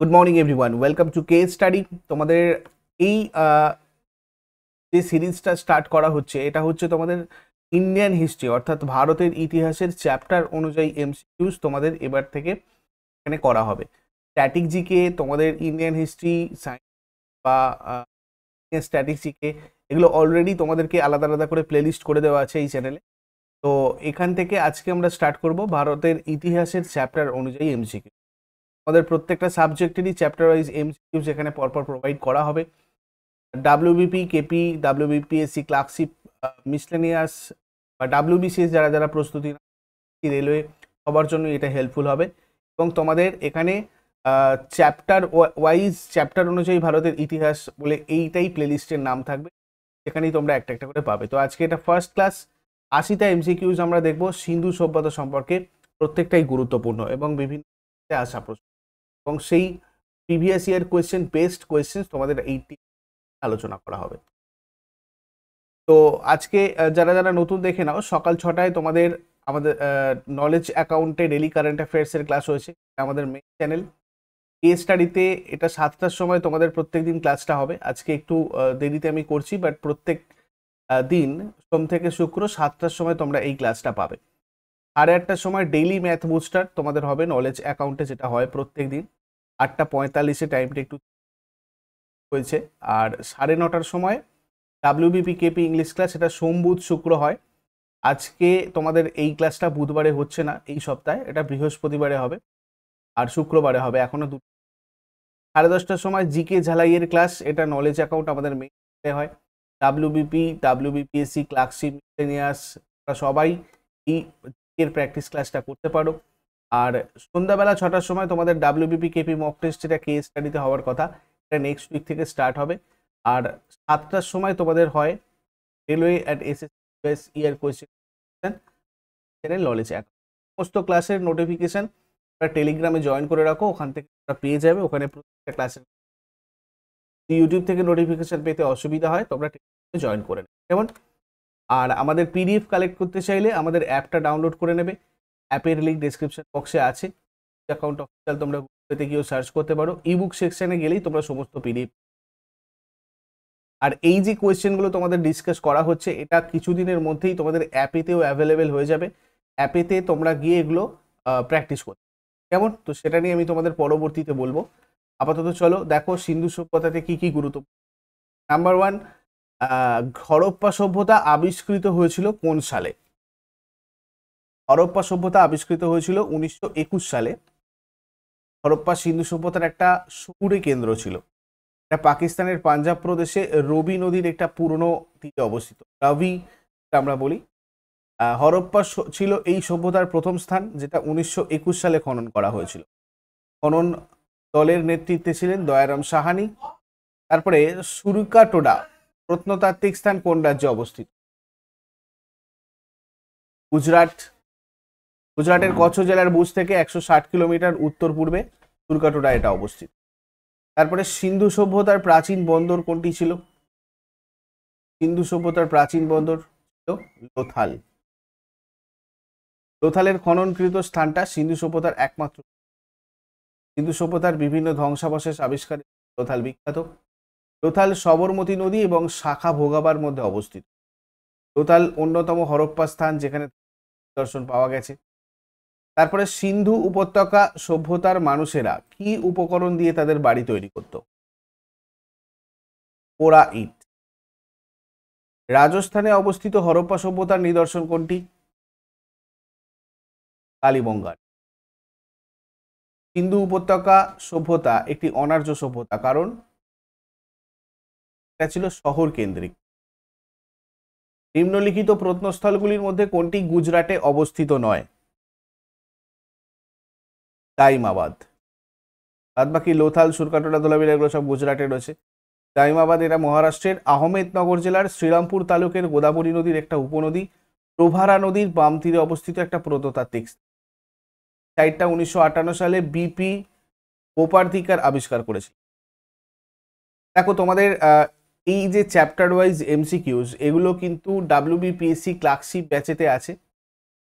Good morning everyone, welcome to case study. তোমাদের এই যে সিরিজটা স্টার্ট করা হচ্ছে এটা হচ্ছে তোমাদের ইন্ডিয়ান হিস্ট্রি অর্থাৎ ভারতের ইতিহাসের চ্যাপ্টার অনুযায়ী এমসিকিউজ তোমাদের এবার থেকে এখানে করা হবে। স্ট্যাটিক জিকে, তোমাদের ইন্ডিয়ান হিস্ট্রি, সায়েন্স বা স্ট্যাটিক জিকে, এগুলো অলরেডি তোমাদেরকে আলাদা আলাদা করে প্লেলিস্ট করে দেওয়া আছে এই চ্যানেলে। তো এখান থেকে আজকে আমরা স্টার্ট করব ভারতের ইতিহাসের চ্যাপ্টার অনুযায়ী এমসিকিউ। আমাদের প্রত্যেকটা সাবজেক্টেরই চ্যাপ্টার ওয়াইজ এমসিকিউজ এখানে পরপর প্রোভাইড করা হবে। WBP, KP, WBPSC, clerkship, miscellaneous বা ডাব্লিউবিসিএস যারা যারা প্রস্তুতি, রেলওয়ে, সবার জন্য এটা হেল্পফুল হবে। এবং তোমাদের এখানে চ্যাপ্টার ওয়াইজ, চ্যাপ্টার অনুযায়ী ভারতের ইতিহাস বলে এইটাই প্লেলিস্টের নাম থাকবে, এখানেই তোমরা একটা একটা করে পাবে। তো আজকে এটা ফার্স্ট ক্লাস, 80টা এমসিকিউজ আমরা দেখব সিন্ধু সভ্যতা সম্পর্কে। প্রত্যেকটাই গুরুত্বপূর্ণ এবং বিভিন্ন আসা প্রশ্ন, এবং সেই previous year question best question তোমাদের এইটি আলোচনা করা হবে। তো আজকে যারা যারা নতুন দেখে নাও, সকাল 6টায় তোমাদের আমাদের নলেজ অ্যাকাউন্টে ডেলি কারেন্ট অ্যাফেয়ার্সের ক্লাস হয়েছে, আমাদের মেইন চ্যানেল। কেস স্টাডিতে এটা 7টার সময় তোমাদের প্রত্যেক দিন ক্লাসটা হবে। আজকে একটু দেরিতে আমি করছি, বাট প্রত্যেক দিন সোম থেকে শুক্র 7টার সময় তোমরা এই ক্লাসটা পাবে। 8:30টার সময় ডেইলি ম্যাথ বুস্টার তোমাদের হবে নলেজ অ্যাকাউন্টে, যেটা হয় প্রত্যেক দিন 8:45-এ, টাইমটা একটু হয়েছে। আর 9:30টার সময় ডাব্লিউবিপি কেপি ইংলিশ ক্লাস, এটা সোম বুধ শুক্র হয়। আজকে তোমাদের এই ক্লাসটা বুধবারে হচ্ছে না এই সপ্তাহে, এটা বৃহস্পতিবারে হবে আর শুক্রবারে হবে। এখনো 10:30টার সময় জিকে ঝালাইয়ের ক্লাস, এটা নলেজ অ্যাকাউন্ট আমাদের মেইন হয়। ডাব্লিউবিপি, ডাব্লিউবিপিএসসি, ক্লার্কশিপ, মিসেলিনিয়াস, সবাই এই এর প্র্যাকটিস ক্লাসটা করতে পারো। আর সন্ধ্যাবেলা 6টার সময় তোমাদের ডাব্লিউবিপি কেপি মক টেস্ট, যেটা কেস স্টাডিতে হওয়ার কথা, এটা নেক্সট উইক থেকে স্টার্ট হবে। আর 7টার সময় তোমাদের হয় railway at SS year question knowledge account. সমস্ত ক্লাসের নোটিফিকেশন টেলিগ্রামে জয়েন করে রাখো, ওখান থেকে তোমরা পেয়ে যাবে। ওখানে প্রত্যেকটা ক্লাসের ইউটিউব থেকে নোটিফিকেশন পেতে অসুবিধা হয়, তোমরা টেলিগ্রামে জয়েন করে নেবে কেমন। আর আমাদের পিডিএফ কালেক্ট করতে চাইলে আমাদের অ্যাপটা ডাউনলোড করে নেবে। অ্যাপের লিঙ্ক ডেসক্রিপশন বক্সে আছে। অ্যাকাউন্ট অফিসিয়াল তোমরা গুগলেতে গিয়েও সার্চ করতে পারো, ইবুক সেকশনে গেলেই তোমরা সমস্ত পিডিএফ। আর এই যে কোয়েশ্চেনগুলো তোমাদের ডিসকাস করা হচ্ছে, এটা কিছুদিনের মধ্যেই তোমাদের অ্যাপেতেও অ্যাভেলেবেল হয়ে যাবে। অ্যাপেতে তোমরা গিয়ে এগুলো প্র্যাকটিস করতে কেমন। তো সেটা নিয়ে আমি তোমাদের পরবর্তীতে বলবো। আপাতত চলো দেখো সিন্ধু সভ্যতাতে কি কি গুরুত্বপূর্ণ। নাম্বার 1, হরপ্পা সভ্যতা আবিষ্কৃত হয়েছিল কোন সালে? হরপ্পা সভ্যতা আবিষ্কৃত হয়েছিল 1921 সালে। হরপ্পা সিন্ধু সভ্যতার একটা শহুরে কেন্দ্র ছিল। এটা পাকিস্তানের পাঞ্জাব প্রদেশে রবি নদীর একটা পুরনো তীরে অবস্থিত, রাভি আমরা বলি। হরপ্পা ছিল এই সভ্যতার প্রথম স্থান, যেটা 1921 সালে খনন করা হয়েছিল। খনন দলের নেতৃত্বে ছিলেন দয়ারাম সাহানি। তারপরে সুরকাটোডা প্রত্নতাত্ত্বিক স্থান কোন রাজ্যে অবস্থিত? গুজরাট। গুজরাটের কচ্ছ জেলার ভুজ থেকে 160 কিলোমিটার উত্তর পূর্বে সুরকাটোডা এটা অবস্থিত। তারপরে সিন্ধু সভ্যতার প্রাচীন বন্দর কোনটি ছিল? সিন্ধু সভ্যতার প্রাচীন বন্দর ছিল লোথাল। লোথালের খননকৃত স্থানটা সিন্ধু সভ্যতার একমাত্র। সিন্ধু সভ্যতার বিভিন্ন ধ্বংসাবশেষ আবিষ্কারে লোথাল বিখ্যাত। লোথাল সবরমতী নদী এবং শাখা ভোগাবার মধ্যে অবস্থিত। লোথাল অন্যতম হরপ্পা স্থান যেখানে দর্শন পাওয়া গেছে। তারপরে সিন্ধু উপত্যকা সভ্যতার মানুষেরা কি উপকরণ দিয়ে তাদের বাড়ি তৈরি করত? পোড়া ইট। রাজস্থানে অবস্থিত হরপ্পা সভ্যতার নিদর্শন কোনটি? কালীবঙ্গার। সিন্ধু উপত্যকা সভ্যতা একটি অনার্য সভ্যতা, কারণ এটা ছিল শহর কেন্দ্রিক। নিম্নলিখিত প্রত্নস্থলগুলির মধ্যে কোনটি গুজরাটে অবস্থিত নয়? দাইমাবাদ। বাদ বাকি লোথাল, সুরকাটোলা, ধোলাবিরা এগুলো সব গুজরাটে রয়েছে। দাইমাবাদ এটা মহারাষ্ট্রের আহমেদনগর জেলার শ্রীরামপুর তালুকের গোদাবরী নদীর একটা উপনদী, প্রভারা নদীর বাম তীরে অবস্থিত একটা প্রত্নতাত্ত্বিক সাইটটা 1958 সালে বিপি বোপার্দিকার আবিষ্কার করেছিল। দেখো তোমাদের এই যে চ্যাপ্টার ওয়াইজ এমসিকিউজ, এগুলো কিন্তু ডাব্লিউবিপিএসসি ক্লার্কশিপ ব্যাচেতে আছে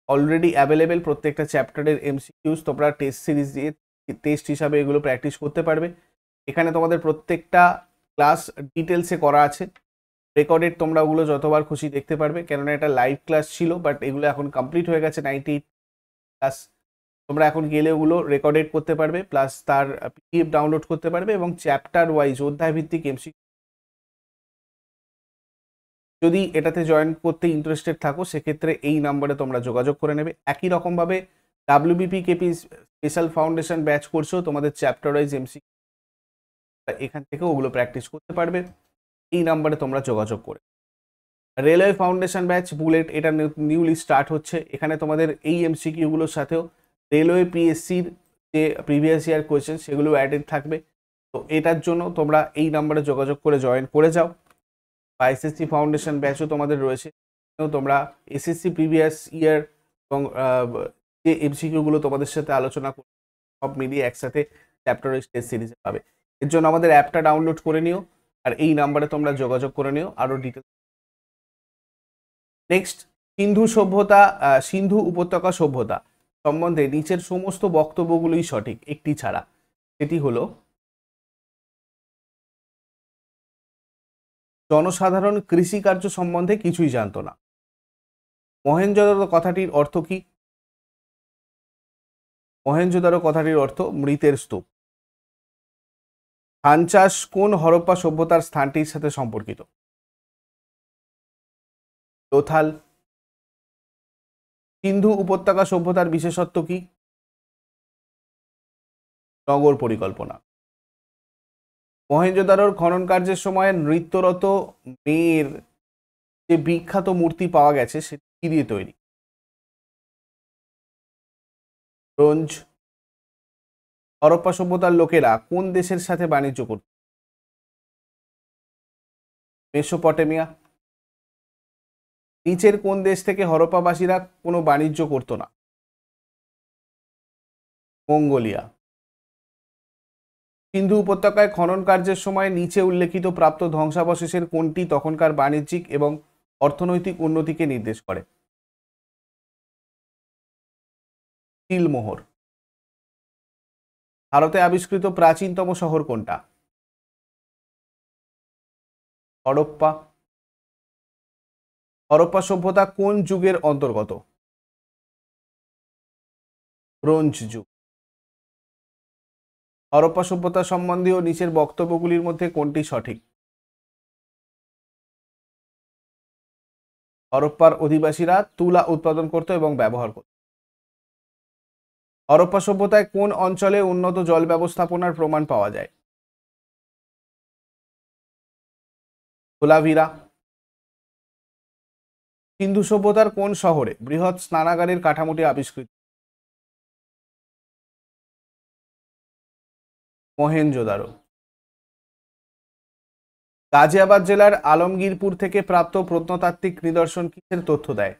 অলরেডি অ্যাভেলেবেল। প্রত্যেকটা চ্যাপ্টারের এমসিকিউজ তোমরা টেস্ট সিরিজ দিয়ে টেস্ট হিসাবে এগুলো প্র্যাকটিস করতে পারবে। এখানে তোমাদের প্রত্যেকটা ক্লাস ডিটেলসে করা আছে, রেকর্ডেড, তোমরা ওগুলো যতবার খুশি দেখতে পারবে, কেননা এটা লাইভ ক্লাস ছিল, বাট এগুলো এখন কমপ্লিট হয়ে গেছে 98 ক্লাস। তোমরা এখন গেলে ওগুলো রেকর্ডেড করতে পারবে, প্লাস তার পিডিএফ ডাউনলোড করতে পারবে, এবং চ্যাপ্টার ওয়াইজ অধ্যায় ভিত্তিক এমসিকিউ। যদি এটাতে জয়েন করতে ইন্টারেস্টেড থাকো সেক্ষেত্রে এই নাম্বারে তোমরা যোগাযোগ করে নেবে। একই রকমভাবে WBP KP special foundation batch কোর্সেও তোমাদের চ্যাপ্টার ওয়াইজ এমসিকিউ এখান থেকে ওগুলো প্র্যাকটিস করতে পারবে, এই নাম্বারে তোমরা যোগাযোগ করে। রেলওয়ে ফাউন্ডেশন ব্যাচ বুলেট, এটা নিউলি স্টার্ট হচ্ছে। এখানে তোমাদের এই এমসিকিউগুলোর সাথেও রেলওয়ে পিএসসির যে প্রিভিয়াস ইয়ার কোয়েশ্চেন সেগুলো অ্যাডেড থাকবে। তো এটার জন্য তোমরা এই নাম্বারে যোগাযোগ করে জয়েন করে যাও। বা এসএসসি ফাউন্ডেশন ব্যাচও তোমাদের রয়েছে, তোমরা এসএসসি প্রিভিয়াস ইয়ার এবং যে এমসিকিউগুলো তোমাদের সাথে আলোচনা করবে সব মিলিয়ে একসাথে চ্যাপ্টার ওয়াইজ টেস্ট সিরিজে পাবে। এর জন্য আমাদের অ্যাপটা ডাউনলোড করে নিও, আর এই নাম্বারে তোমরা যোগাযোগ করে নিও আরও ডিটেলস। নেক্সট, সিন্ধু সভ্যতা, সিন্ধু উপত্যকা সভ্যতা সম্বন্ধে নিচের সমস্ত বক্তব্যগুলোই সঠিক একটি ছাড়া, সেটি হলো জনসাধারণ কৃষিকার্য সম্বন্ধে কিছুই জানতো না। মহেঞ্জোদারো কথাটির অর্থ কি? মহেঞ্জোদারো কথাটির অর্থ মৃতের স্তূপ। ধান চাষ কোন হরপ্পা সভ্যতার স্থানটির সাথে সম্পর্কিত? লোথাল। সিন্ধু উপত্যকা সভ্যতার বিশেষত্ব কি? নগর পরিকল্পনা। মহেঞ্জোদারোর খনন কার্যের সময় নৃত্যরত মেয়ের যে বিখ্যাত মূর্তি পাওয়া গেছে সেটি কি দিয়ে তৈরি? ব্রোঞ্জ। হরপ্পা সভ্যতার লোকেরা কোন দেশের সাথে বাণিজ্য করত? মেসোপটেমিয়া। নিচের কোন দেশ থেকে হরপ্পাবাসীরা কোনো বাণিজ্য করত না? মঙ্গোলিয়া। সিন্ধু উপত্যকায় খনন কার্যের সময় নিচে উল্লেখিত প্রাপ্ত ধ্বংসাবশেষের কোনটি তখনকার বাণিজ্যিক এবং অর্থনৈতিক উন্নতিকে নির্দেশ করে? সিলমোহর। ভারতে আবিষ্কৃত প্রাচীনতম শহর কোনটা? হরপ্পা। হরপ্পা সভ্যতা কোন যুগের অন্তর্গত? ব্রোঞ্জ যুগ। হরপ্পা সভ্যতা সম্বন্ধীয় নিচের বক্তব্যগুলির মধ্যে কোনটি সঠিক? হরপ্পার অধিবাসীরা তুলা উৎপাদন করত এবং ব্যবহার করত। হরপ্পা সভ্যতায় কোন অঞ্চলে উন্নত জল ব্যবস্থাপনার প্রমাণ পাওয়া যায়? ধোলাভিরা। সিন্ধু সভ্যতার কোন শহরে বৃহৎ স্নানাগারের কাঠামোটি আবিষ্কৃত? মহেঞ্জোদারো। গাজিয়াবাদ জেলার আলমগীরপুর থেকে প্রাপ্ত প্রত্নতাত্ত্বিক নিদর্শন কিসের তথ্য দেয়?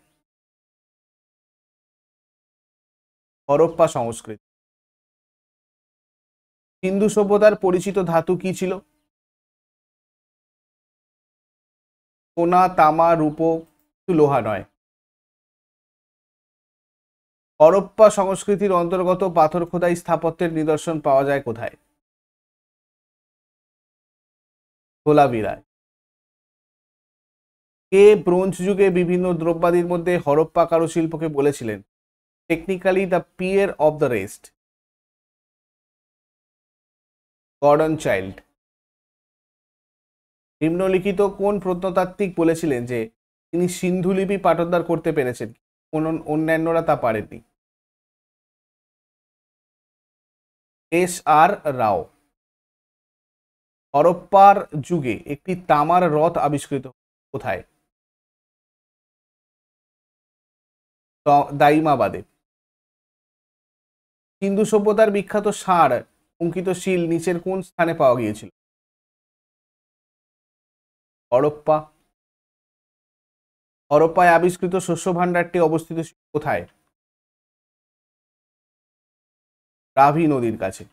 হরপ্পা সংস্কৃতি। সিন্ধু সভ্যতার পরিচিত ধাতু কি ছিল? সোনা, তামা, রূপো, লোহা নয়। হরপ্পা সংস্কৃতির অন্তর্গত পাথর খোদাই স্থাপত্যের নিদর্শন পাওয়া যায় কোথায়? ধোলাভিরায়। কে ব্রোঞ্জ যুগে বিভিন্ন দ্রব্যাদির মধ্যে হরপ্পা কারুশিল্পকে বলেছিলেন technically the Pierre of the rest? Gordon Childe. নিম্নলিখিত কোন প্রত্নতাত্ত্বিক বলেছিলেন যে তিনি সিন্ধুলিপি পাঠোদ্ধার করতে পেরেছেন, কোন অন্যান্যরা তা পারেননি? SR রাও। হরপ্পার যুগে একটি তামার রথ আবিষ্কৃত কোথায়? দাইমাবাদে। সিন্ধু সভ্যতার বিখ্যাত ষাঁড় অঙ্কিত শিল নিচের কোন স্থানে পাওয়া গিয়েছিল? হরপ্পা। হরপ্পায় আবিষ্কৃত শস্য ভাণ্ডারটি অবস্থিত কোথায়? রাভি নদীর কাছে।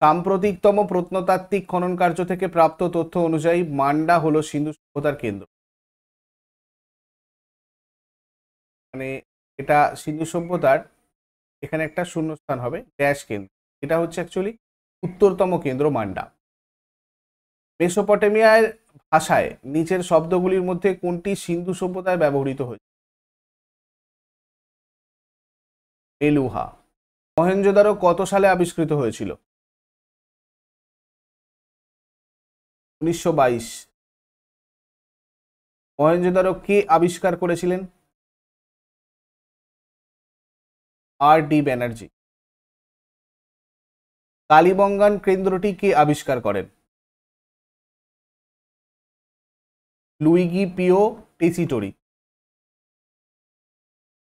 সাম্প্রতিকতম প্রত্নতাত্ত্বিক খনন কার্য থেকে প্রাপ্ত তথ্য অনুযায়ী মান্ডা হলো সিন্ধু সভ্যতার কেন্দ্র। মানে এটা সিন্ধু সভ্যতার এখানে একটা শূন্যস্থান হবে, ড্যাশ কেন্দ্র। এটা হচ্ছে অ্যাকচুয়ালি উত্তরতম কেন্দ্র মান্ডা। মেসোপটেমিয়ার ভাষায় নিচের শব্দগুলির মধ্যে কোনটি সিন্ধু সভ্যতায় ব্যবহৃত হয়েছে? এলুহা। মহেঞ্জোদারো কত সালে আবিষ্কৃত হয়েছিল? 1922। মহেঞ্জোদারো কে আবিষ্কার করেছিলেন? R.D. ব্যানার্জি। কালীবঙ্গান কেন্দ্রটি কে আবিষ্কার করেন? লুইগি পিও টেসিটোরি।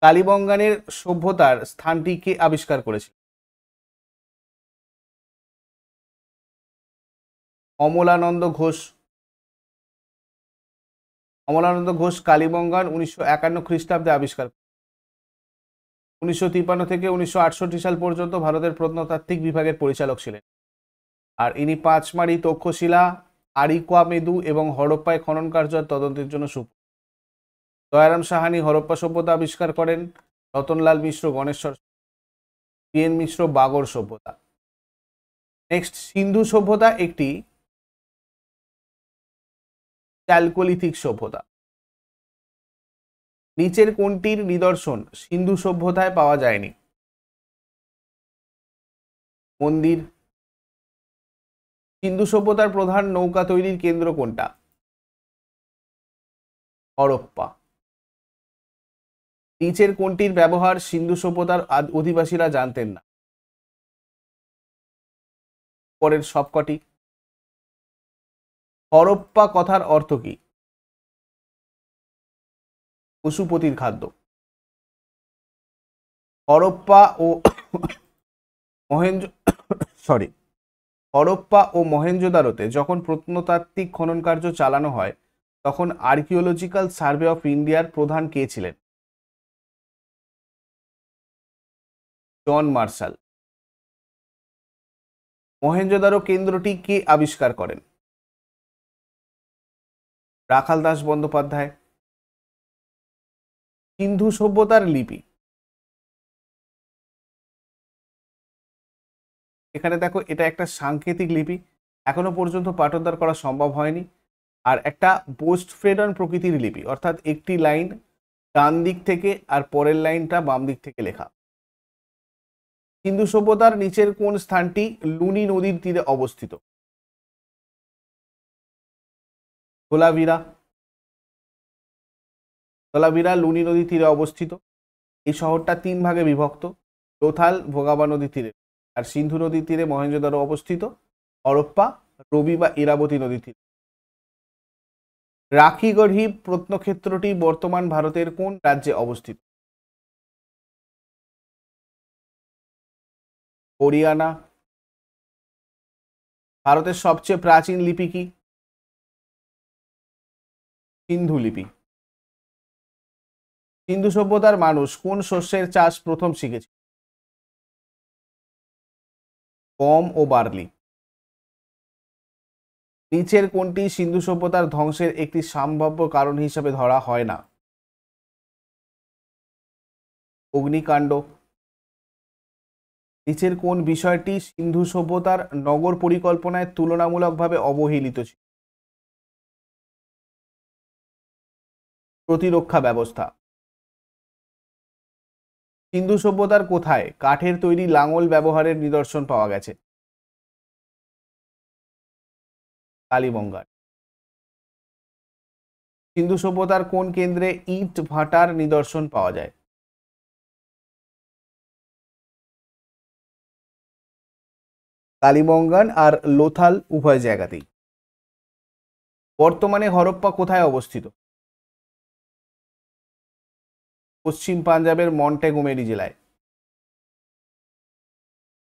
কালীবঙ্গানের সভ্যতার স্থানটি কে আবিষ্কার করেছিল? অমলানন্দ ঘোষ। অমলানন্দ ঘোষ কালীবঙ্গান 1951 খ্রিস্টাব্দে আবিষ্কার। 1953 থেকে 1968 সাল পর্যন্ত ভারতের প্রত্নতাত্ত্বিক বিভাগের পরিচালক ছিলেন। আর ইনি পাঁচমারি, তক্ষশিলা, আরিকোয়ামেদু এবং হরপ্পায় খনন কার্য তদন্তের জন্য দয়ারাম সাহানি হরপ্পা সভ্যতা আবিষ্কার করেন। রতনলাল মিশ্র গণেশ্বর, পি.এন. মিশ্র বাগর সভ্যতা। নেক্সট, সিন্ধু সভ্যতা একটি চ্যালকোলিথিক সভ্যতা। নিচের কোনটির নিদর্শন সিন্ধু সভ্যতায় পাওয়া যায়নি? মন্দির। সিন্ধু সভ্যতার প্রধান নৌকা তৈরির কেন্দ্র কোনটা? হরপ্পা। নিচের কোনটির ব্যবহার সিন্ধু সভ্যতার অধিবাসীরা জানতেন না? পরের সবকটি। হরপ্পা কথার অর্থ কি? পশুপতির খাদ্য। হরপ্পা ও মহেঞ্জ সরি হরপ্পা ও মহেঞ্জোদারোতে যখন প্রত্নতাত্ত্বিক খনন কার্য চালানো হয় তখন আর্কিওলজিক্যাল সার্ভে অফ ইন্ডিয়ার প্রধান কে ছিলেন? John Marshall. মহেঞ্জোদারো কেন্দ্রটি কে আবিষ্কার করেন? রাখাল দাস বন্দ্যোপাধ্যায়। সিন্ধু সভ্যতার লিপি। এখানে দেখো, এটা একটা সাংকেতিক লিপি, এখনো পর্যন্ত পাঠোদ্ধার করা সম্ভব হয়নি। আর একটা পোস্ট ফ্রেডন প্রকৃতির লিপি, অর্থাৎ একটি লাইন ডান দিক থেকে আর পরের লাইনটা বাম দিক থেকে লেখা। সিন্ধু সভ্যতার নিচের কোন স্থানটি লুনি নদীর তীরে অবস্থিত? ধোলাভিরা। ধোলাভিরা লুনি নদীর তীরে অবস্থিত। এই শহরটা তিন ভাগে বিভক্ত, লোথাল ভোগাবা নদীর তীরে, আর সিন্ধু নদীর তীরে মহেঞ্জোদারো অবস্থিত, হরপ্পা রবি বা ইরাবতী নদীর তীরে। রাখিগড়ি প্রত্নক্ষেত্রটি বর্তমান ভারতের কোন রাজ্যে অবস্থিত? হরিয়ানা। ভারতের সবচেয়ে প্রাচীন লিপি কি? সিন্ধু লিপি। সিন্ধু সভ্যতার মানুষ কোন শস্যের চাষ প্রথম শিখেছে? গম ও বার্লি। নিচের কোনটি সিন্ধু সভ্যতার ধ্বংসের একটি সম্ভাব্য কারণ হিসেবে ধরা হয় না? অগ্নিকাণ্ড। নিচের কোন বিষয়টি সিন্ধু সভ্যতার নগর পরিকল্পনায় তুলনামূলকভাবে অবহেলিত ছিল? প্রতিরক্ষা ব্যবস্থা। সিন্ধু সভ্যতার কোথায় কাঠের তৈরি লাঙল ব্যবহারের নিদর্শন পাওয়া গেছে? কালীবঙ্গার। সিন্ধু সভ্যতার কোন কেন্দ্রে ইট ভাটার নিদর্শন পাওয়া যায়? কালীবঙ্গান আর লোথাল উভয় জায়গাতেই। বর্তমানে হরপ্পা কোথায় অবস্থিত? পশ্চিম পাঞ্জাবের মন্টেগোমেরি জেলায়।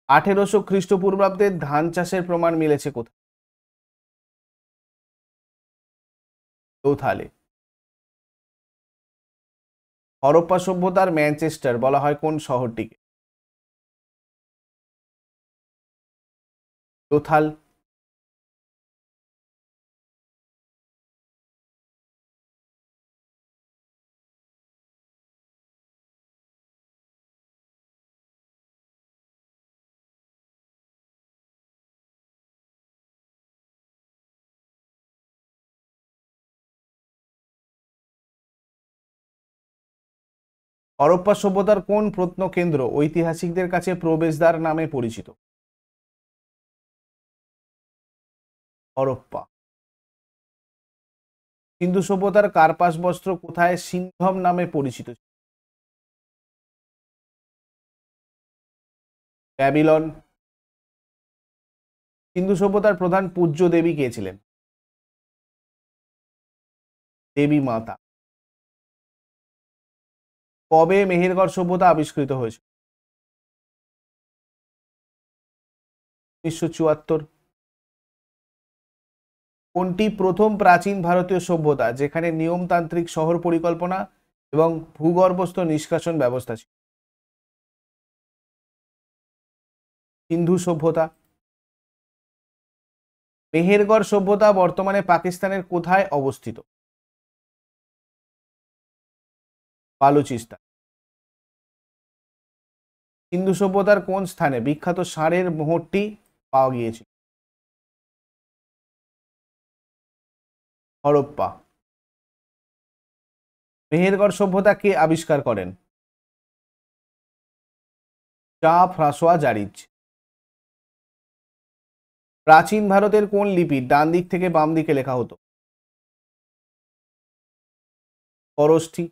1800 খ্রিস্টপূর্বাব্দে ধান চাষের প্রমাণ মিলেছে কোথায়? লোথালে। হরপ্পা সভ্যতার ম্যানচেস্টার বলা হয় কোন শহরটিকে? লোথাল। হরপ্পা সভ্যতার কোন প্রত্নকেন্দ্র ঐতিহাসিকদের কাছে প্রবেশদ্বার নামে পরিচিত? হরপ্পা। সিন্ধু সভ্যতার কার্পাস বস্ত্র কোথায় সিন্ধম নামে পরিচিত? ব্যাবিলন। সিন্ধু সভ্যতার প্রধান পূজ্য দেবী কে ছিলেন? দেবী মাতা। কবে মেহেরগড় সভ্যতা আবিষ্কৃত হয়েছে? 1974। কোনটি প্রথম প্রাচীন ভারতীয় সভ্যতা যেখানে নিয়মতান্ত্রিক শহর পরিকল্পনা এবং ভূগর্ভস্থ নিষ্কাশন ব্যবস্থা ছিল? সিন্ধু সভ্যতা। মেহেরগড় সভ্যতা বর্তমানে পাকিস্তানের কোথায় অবস্থিত? বালুচিস্তান। সিন্ধু সভ্যতার কোন স্থানে বিখ্যাত ষাঁড়ের মোহরটি পাওয়া গিয়েছিল? হরপ্পা। মেহেরগড় সভ্যতা কে আবিষ্কার করেন? চা ফ্রাঁসোয়া জারিজ। প্রাচীন ভারতের কোন লিপি ডান দিক থেকে বাম দিকে লেখা হতো? খরষ্ঠী।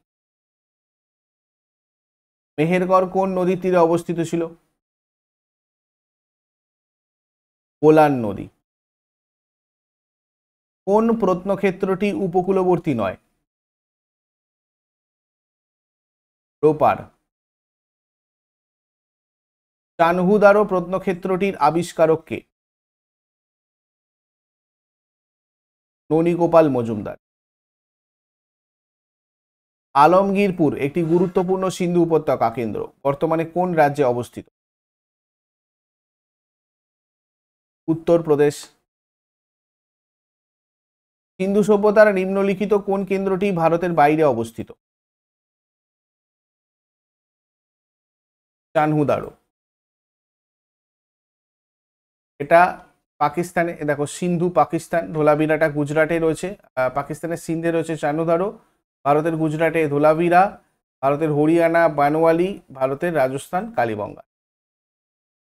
মেহেরগড় কোন নদীর তীরে অবস্থিত ছিল? কোলান নদী। কোন প্রত্নক্ষেত্রটি উপকূলবর্তী নয়? রোপার। চানহুদারো প্রত্নক্ষেত্রটির আবিষ্কারক কে? ননীগোপাল মজুমদার। আলমগীরপুর একটি গুরুত্বপূর্ণ সিন্ধু উপত্যকা কেন্দ্র, বর্তমানে কোন রাজ্যে অবস্থিত? উত্তরপ্রদেশ। সিন্ধু সভ্যতার নিম্নলিখিত কোন কেন্দ্রটি ভারতের বাইরে অবস্থিত? চানহুদারো। এটা পাকিস্তানে, দেখো সিন্ধু পাকিস্তান, ধোলাভিরাটা গুজরাটে রয়েছে, পাকিস্তানের সিন্ধে রয়েছে চানহুদারো, ভারতের গুজরাটে ধোলাভিরা, ভারতের হরিয়ানা বানওয়ালি, ভারতের রাজস্থান কালীবঙ্গা।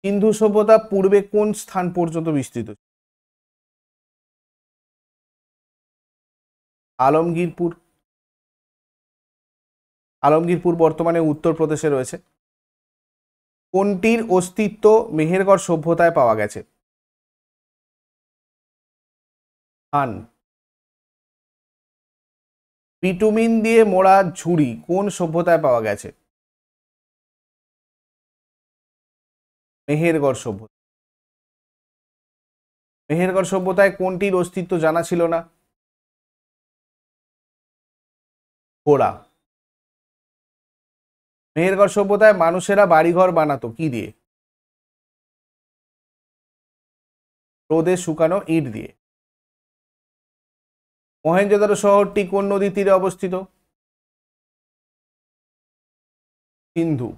সিন্ধু সভ্যতা পূর্বে কোন স্থান পর্যন্ত বিস্তৃত? আলমগীরপুর। আলমগীরপুর বর্তমানে উত্তরপ্রদেশে রয়েছে। কোনটির অস্তিত্ব মেহেরগড় সভ্যতায় পাওয়া গেছে? হান। বিটুমিন দিয়ে মোড়া ঝুড়ি কোন সভ্যতায় পাওয়া গেছে? মেহেরগড় সভ্যতা। মেহেরগড় সভ্যতায় কোনটির অস্তিত্ব জানা ছিল না? ঘোড়া। মেহেরগড় সভ্যতায় মানুষেরা বাড়িঘর বানাতো কি দিয়ে? রোদে শুকানো ইট দিয়ে। মহেঞ্জোদারো শহরটি কোন নদীর তীরে অবস্থিত? সিন্ধু।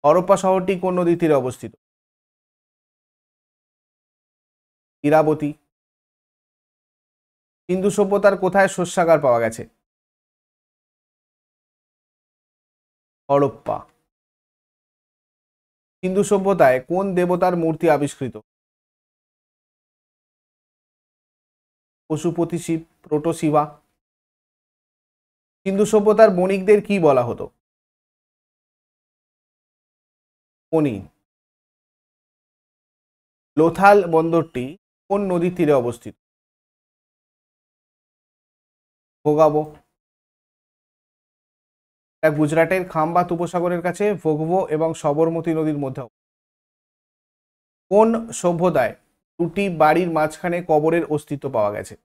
হরপ্পা শহরটি কোন নদীর তীরে অবস্থিত? ইরাবতী। সিন্ধু সভ্যতার কোথায় শস্যাগার পাওয়া গেছে? হরপ্পা। সিন্ধু সভ্যতায় কোন দেবতার মূর্তি আবিষ্কৃত? পশুপতি শিব, প্রোটোশিবা। সিন্ধু সভ্যতার বণিকদের কি বলা হতো? বণিক। লোথাল বন্দরটি কোন নদীর তীরে অবস্থিত? ভোগাবো। গুজরাটের খামবাত উপসাগরের কাছে ভোগবো এবং সবরমতী নদীর মধ্যে। কোন সভ্যতায় দুটি বাড়ির মাঝখানে কবরের অস্তিত্ব পাওয়া গেছে?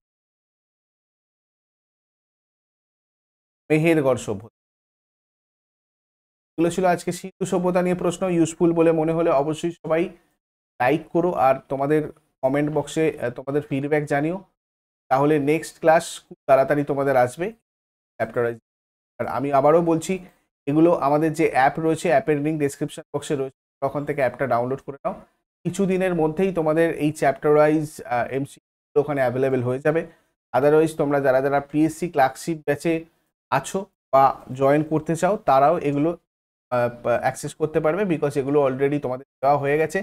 মেহেরগড় সভ্যতা। এগুলো ছিল আজকে সিন্ধু সভ্যতা নিয়ে প্রশ্ন। ইউজফুল বলে মনে হলে অবশ্যই সবাই লাইক করো আর তোমাদের কমেন্ট বক্সে তোমাদের ফিডব্যাক জানিও, তাহলে নেক্সট ক্লাস খুব তাড়াতাড়ি তোমাদের আসবে চ্যাপ্টার ওয়াইজ। আর আমি আবারও বলছি, এগুলো আমাদের যে অ্যাপ রয়েছে, অ্যাপের লিঙ্ক ডেসক্রিপশন বক্সে রয়েছে, তখন থেকে অ্যাপটা ডাউনলোড করে নাও। কিছুদিনের মধ্যেই তোমাদের এই চ্যাপ্টার ওয়াইজ এমসিকিউ ওখানে অ্যাভেলেবেল হয়ে যাবে। আদারওয়াইজ তোমরা যারা যারা পিএসসি ক্লার্কশিপ ব্যাচে আছো বা জয়েন করতে চাও তারাও এগুলো অ্যাক্সেস করতে পারবে, বিকজ এগুলো অলরেডি তোমাদের দেওয়া হয়ে গেছে।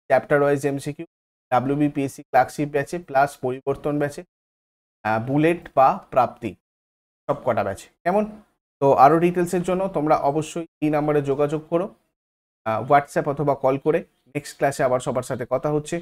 Chapter wise MCQ, WBPSC clerkship ব্যাচে প্লাস পরিবর্তন ব্যাচে, বুলেট বা প্রাপ্তি, সব কটা ব্যাচে। কেমন? তো আরও ডিটেলসের জন্য তোমরা অবশ্যই এই নাম্বারে যোগাযোগ করো, হোয়াটসঅ্যাপ অথবা কল করে। নেক্সট ক্লাসে আবার সবার সাথে কথা হচ্ছে।